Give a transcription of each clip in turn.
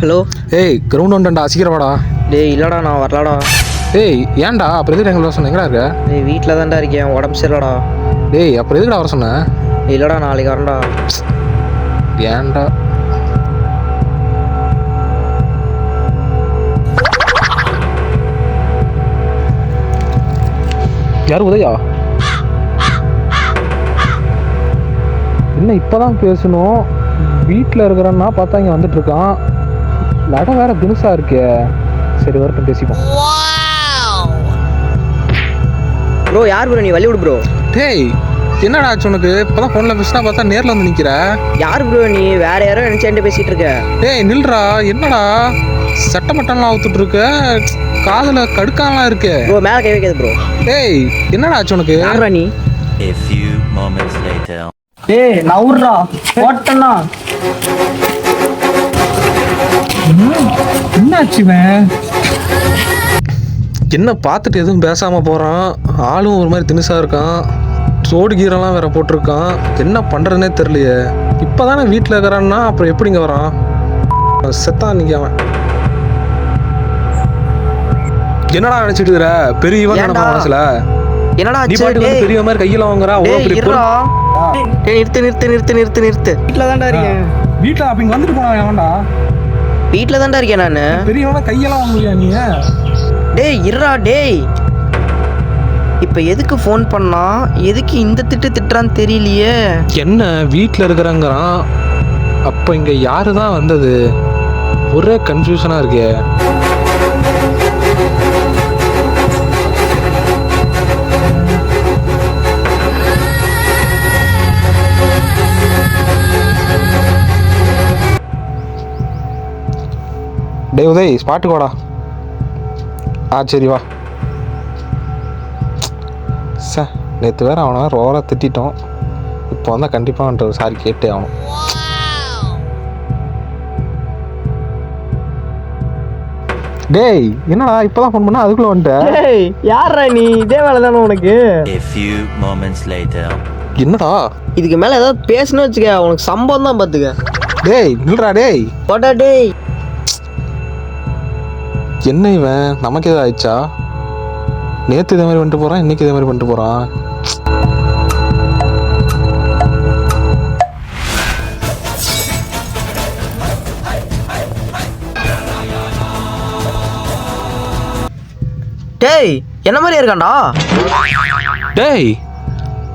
Hello. ஏய் ground வந்துட்டா, சீக்கிரம் வாடா. டேய் இல்லடா நான் வரலடா. ஏய் ஏன்டா அப்புறம் எதுக்கு எங்களை சொன்னீங்களா இருக்க? டேய் வீட்டில் தான்டா இருக்கேன், உடம்பு சரியில்லடா. டேய் அப்புறம் எதுக்குடா வர சொன்ன? இல்லடா நாளைக்கு வரேன்டா. ஏன்டா? யார் உதயா? என்ன இப்போதான் பேசணும், வீட்டில் இருக்கிறன்னா பார்த்தா இங்கே வந்துட்டு இருக்கான். நட வேற தினுசா இருக்கே. சரி வரட்டும் பேசிப்போம். ப்ரோ யார் ப்ரோ, நீ வழி விடு ப்ரோ. டேய் என்னடா ஆச்சு உனக்கு? இப்போதான் ஃபோனில் பேசினா பார்த்தா நேரில் வந்து நிற்கிற. யார் ப்ரோ நீ? வேற யாரோ நினச்சேன்ட்டு பேசிகிட்டு இருக்க. டேய் நில்றா, என்னடா சட்டமட்டம்லாம் அவுத்துட்டு இருக்க, காதுல கடுக்காலாம் இருக்கு. ப்ரோ மேலே கை வைக்காது ப்ரோ. டேய் என்னடா ஆச்சு உனக்கு? யாரா நீ? A few moments later. டேய் நவுறா போட்டனா. என்னாச்சுவன்? என்ன பார்த்துட்டு எதுவும் பேசாம போறான். ஆளும் ஒரு மாதிரி தினுசா இருக்கான், சோடு கீரெல்லாம் வேற போட்டிருக்கான். என்ன பண்றதுனே தெரியலையே. இப்பதானே வீட்டில் இருக்கிறான்னா அப்புறம் எப்படிங்க வரான்? செத்தான் நிக்க அவன். என்னடா நினைச்சிட்டு இருக்கிற? பெரியவன் நினைப்பா மனசுல. என்னடா நீ போயிட்டு வந்து பெரிய மாதிரி கையில வாங்குறா. டேய் நிறுத்து. வீட்டில் தான்டா இருக்கேன். வீட்டில் அப்ப இங்க வந்துட்டு போனா வேண்டாம்டா. வீட்டில் தான்டா இருக்கேன் நான். பெரியவனா கையெல்லாம் வாங்குறியா நீ? டேய் இருடா டேய். இப்போ எதுக்கு ஃபோன் பண்ணா, எதுக்கு இந்த திட்டுறான்னு தெரியலையே. என்ன வீட்டில் இருக்கிறாங்கிறான், அப்போ இங்கே யாரு தான் வந்தது? ஒரே கன்ஃபியூஷனாக இருக்கே. டே உதய் ஸ்பாட்டுக்கு வாடா. சரி வா. சார் நேற்று வேறு அவனை ரோராக திட்டோம். இப்போ வந்தால் கண்டிப்பாக அவன்கிட்ட சாரி கேட்டே ஆகணும். டேய் என்னடா இப்போதான் ஃபோன் பண்ணா அதுக்குள்ளே வந்துட்டேன். டேய் யாரா நீ? இதே வேலை தானே உனக்கு? A few moments later. என்னடா இதுக்கு மேலே ஏதாவது பேசணும்னு வச்சுக்க, உனக்கு சம்பவம் தான் பார்த்துக்க. டேய் நில்றா டேய். போட்டா டேய். என்ன இவன் நமக்கு எதாவது ஆயிடுச்சா? நேற்று இதே மாதிரி பண்ணிட்டு போகிறான், இன்னைக்கு இதே மாதிரி பண்ணிட்டு போகிறான். டேய் என்ன மாதிரி இருக்கான்டா? டேய்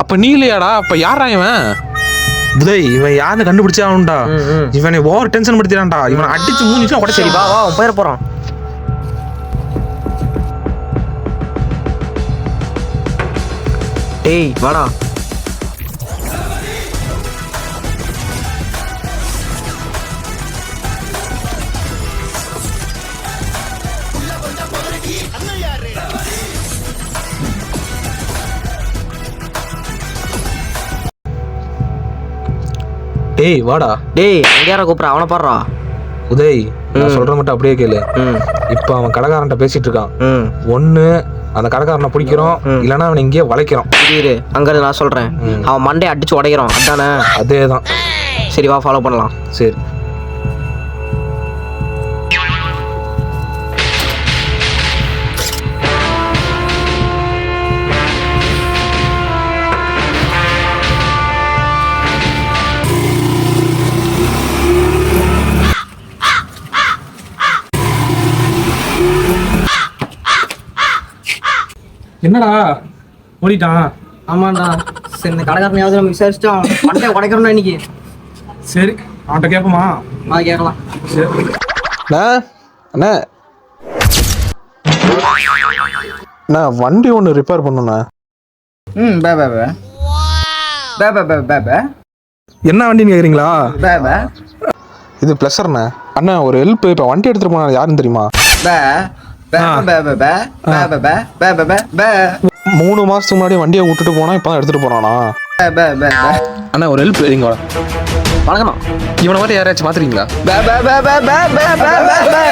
அப்ப நீ இல்லையாடா? அப்ப யாரா இவன்? புதை இவன் யாருன்னு கண்டுபிடிச்சே ஆகணும்டா. இவனை ஓவர் டென்ஷன் படுத்திடான்டா. இவனை அடிச்சு மூஞ்சிச்சு உடச்சு. சரி வா வா போயிட போறான். டேய் வாடா. டேய் வாடா. டேய் எங்கேயாரா கூப்பிட்ற? அவனை பாடுறா. உதய் நான் சொல்ற மட்டும் அப்படியே கேளு. இப்போ அவன் கடைக்காரன்ட்ட பேசிட்டு இருக்கான். ஒண்ணு அந்த கடைக்காரனை பிடிக்கிறோம், இல்லைன்னா அவனை இங்கேயே வளைக்கிறோம். இரு அங்க நான் சொல்றேன். அவன் மண்டையை அடிச்சு உடைக்கிறோம், அதானே? அதே தான். சரி வா ஃபாலோ பண்ணலாம். சரி என்னடா ஓடிட்டான்? ஆமாண்டா. சரி இந்த கடைக்காரனையாவது நம்ம விசாரிச்சிட்டோம், மண்டையை உடைக்கிறோம்னா இன்னைக்கு. சரி அவன்கிட்ட கேட்போமா? கேட்கலாம். சரி அண்ணா அண்ணா வண்டி ஒன்று ரிப்பேர் பண்ணுண்ணா. பே பே பே பே பே பே பே பே. என்ன வண்டின்னு கேட்குறீங்களா? பே பே இது ப்ளஸர்ண்ணே. அண்ணா ஒரு ஹெல்ப், இப்போ வண்டி எடுத்துகிட்டு போனா யாருன்னு தெரியுமா? பே பே பே பே பே பே பே பே பே பே பே. 3 மாதத்துக்கு முன்னாடி வண்டியை விட்டுட்டு போனா இப்போ தான் எடுத்துகிட்டு போனானா? பே பே பே. அண்ணா ஒரு ஹெல்ப் இங்க வாடா. வணக்கம். இவனை மாதிரி யாராச்சும் பார்த்துறீங்களா? பே பே பே பே பே பே பே பே.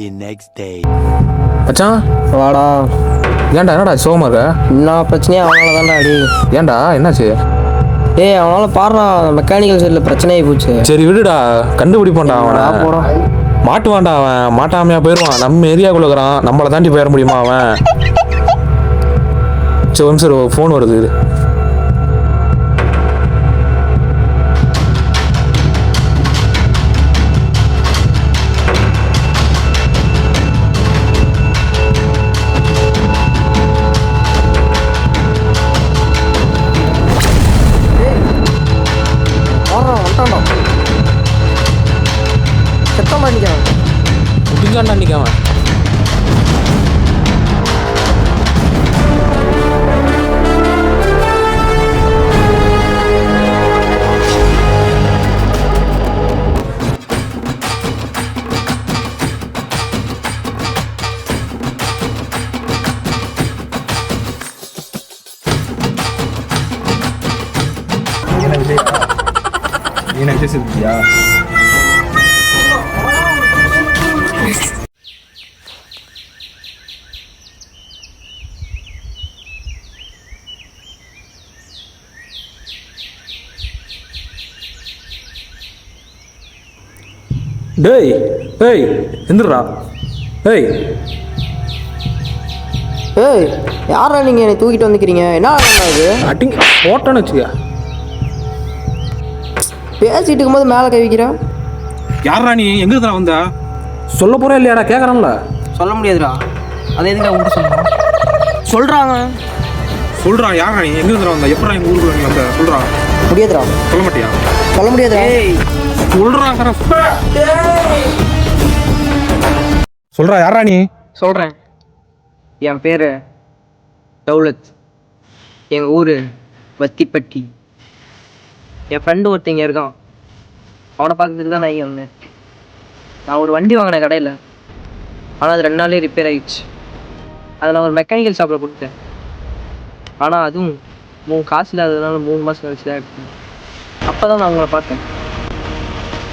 The next day. மச்சான் வாடா. ஏன்டா என்னடா சோகமா இருக்க? என்ன பிரச்சனையும் அவனால தான்டா அடி. ஏன்டா என்னாச்சு? ஏய் அவனால பாடுறா மெக்கானிக்கல் சைடில் பிரச்சனையாகி போச்சு. சரி விடுடா, கண்டுபிடிப்பான்டா அவனை. போகிறான் மாட்டுவான்டா அவன், மாட்டாமையா போயிடுவான். நம்ம ஏரியாக்குள்ள இருக்கிறான், நம்மளை தாண்டி போயிட முடியுமா அவன்? சரி சார், ஃபோன் வருது. செத்தம் பண்ணிக்கான் முடிஞ்சான்டா அன்னைக்கு அவன். என்ன விஜய் சேதுபதியா? டேய் ஏய் எந்திரா. ஏய் ஏய் யாரா நீங்கள் என்னை தூக்கிட்டு வந்துக்கிறீங்க? என்ன இது? அட்டிங் போட்டோன்னு வச்சுக்க. பேசிட்டு இருக்கும்போது மேலே கை வைக்கிறேன். யாரா நீ? எங்க இருந்தா வந்தா? சொல்ல போறே இல்லையாடா? கேட்குறான்ல. சொல்ல முடியாதுடா. அதை எதுக்கு உங்கள்கிட்ட சொல்லணும்? சொல்கிறாங்க. சொல்றான். யாரா நீ? எங்க இருந்தா வந்தா? எப்படா எங்க ஊருக்குள்ள நீ வந்த? சொல்றான். முடியாதுடா. சொல்ல மாட்டியா? சொல்ல முடியாதுடா. சொல்றான். சொல்றா. யாரா நீ? சொல்கிறேன். என் பேர் தௌலத். எங்கள் ஊர் வத்திப்பட்டி. என் ஃப்ரெண்டு ஒருத்தங்க இருக்கான். அவனை பார்க்கறதுக்கு தான் நான் இங்கே வந்தேன். நான் ஒரு வண்டி வாங்கினேன் கடையில். ஆனால் அது 2 நாள்லேயே ரிப்பேர் ஆகிடுச்சு. அதை நான் ஒரு மெக்கானிக்கல் ஷாப்பில் கொடுத்தேன். ஆனால் அதுவும் காசு இல்லாததுனால 3 மாதம் கழிச்சு தான் எடுத்தேன். அப்போ தான் நான் உங்களை பார்த்தேன்.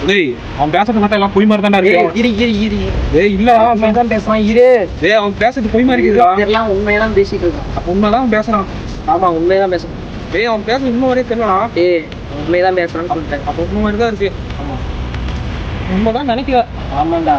டேய், அவன் பேசுறது மட்டும் எல்லாம் பொய் மாதிரி தான்டா இருக்கு. இரு. டேய் இல்ல, அவன் தான் பேசுவான். இரு. டேய் அவன் பேசுறது பொய் மாதிரி இருக்குடா. எல்லாம் உண்மையெல்லாம் பேசிட்டு இருக்கான். உண்மைதான் பேசுறான். ஆமாம் உண்மையதான் பேசுறான். டேய் அவன் பேசுறது உண்மை வரையே தெரியலடா. உண்மையதான் பேசுறான்னு சொல்லிட்டேன். அப்போ உண்மை மாதிரி தான் இருக்கு. ஆமா, உண்மைதான் நினைக்கிற. ஆமாண்டா.